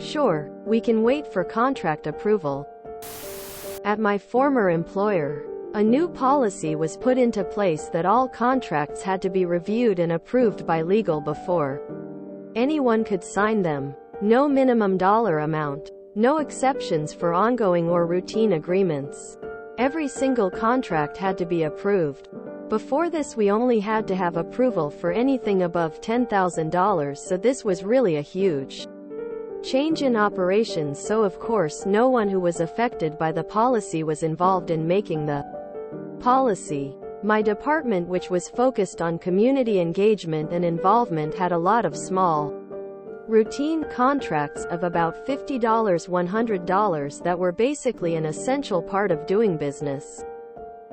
Sure, we can wait for contract approval. At my former employer, a new policy was put into place that all contracts had to be reviewed and approved by legal before anyone could sign them. No minimum dollar amount. No exceptions for ongoing or routine agreements. Every single contract had to be approved. Before this, we only had to have approval for anything above $10,000, so this was really a huge change in operations, so of course no one who was affected by the policy was involved in making the policy. My department, which was focused on community engagement and involvement, had a lot of small, routine contracts of about $50, $100 that were basically an essential part of doing business.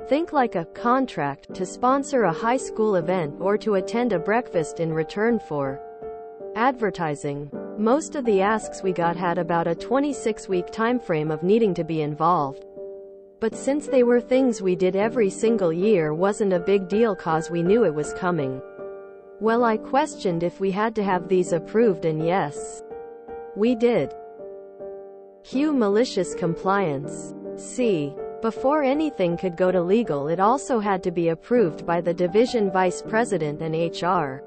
Think like a contract to sponsor a high school event or to attend a breakfast in return for advertising. Most of the asks we got had about a 26-week timeframe of needing to be involved. But since they were things we did every single year, wasn't a big deal cause we knew it was coming. Well, I questioned if we had to have these approved, and yes, we did. Q. Malicious compliance. C. Before anything could go to legal, it also had to be approved by the division vice president and HR.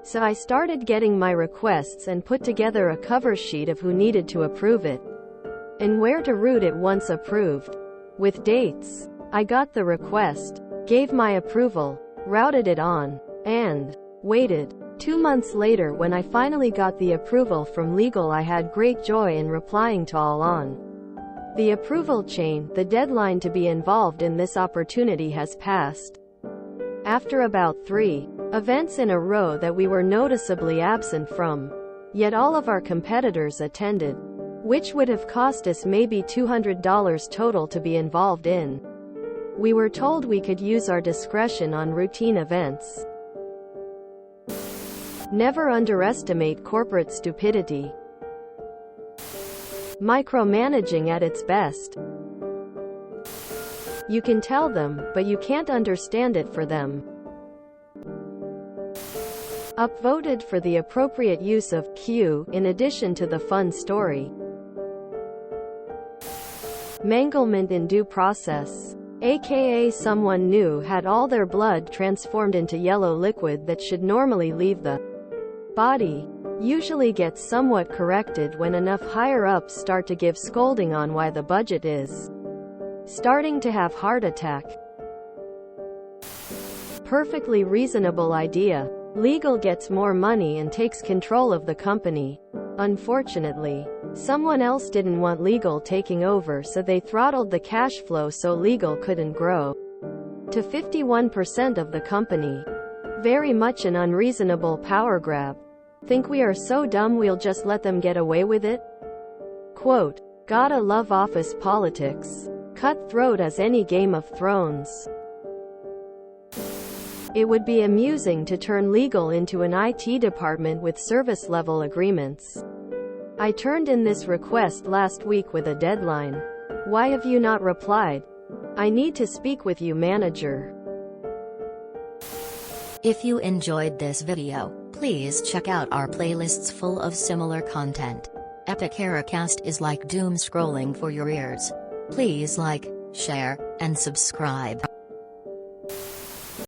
So I started getting my requests and put together a cover sheet of who needed to approve it and where to route it once approved, with dates. I got the request, gave my approval, routed it on, and waited. 2 months later, when I finally got the approval from legal, I had great joy in replying to all on the approval chain. The deadline to be involved in this opportunity has passed. After about 3 events in a row that we were noticeably absent from, yet all of our competitors attended, which would have cost us maybe $200 total to be involved in, we were told we could use our discretion on routine events. Never underestimate corporate stupidity. Micromanaging at its best. You can tell them, but you can't understand it for them. Upvoted for the appropriate use of Q, in addition to the fun story. Manglement in due process. AKA someone new had all their blood transformed into yellow liquid that should normally leave the body. Usually gets somewhat corrected when enough higher-ups start to give scolding on why the budget is starting to have heart attack. Perfectly reasonable idea. Legal gets more money and takes control of the company. Unfortunately, someone else didn't want legal taking over, so they throttled the cash flow so legal couldn't grow to 51% of the company. Very much an unreasonable power grab. Think we are so dumb we'll just let them get away with it? Quote, gotta love office politics. Cutthroat as any Game of Thrones. It would be amusing to turn legal into an IT department with service-level agreements. I turned in this request last week with a deadline. Why have you not replied? I need to speak with you, manager. If you enjoyed this video, please check out our playlists full of similar content. Epic Eracast is like doom scrolling for your ears. Please like, share, and subscribe.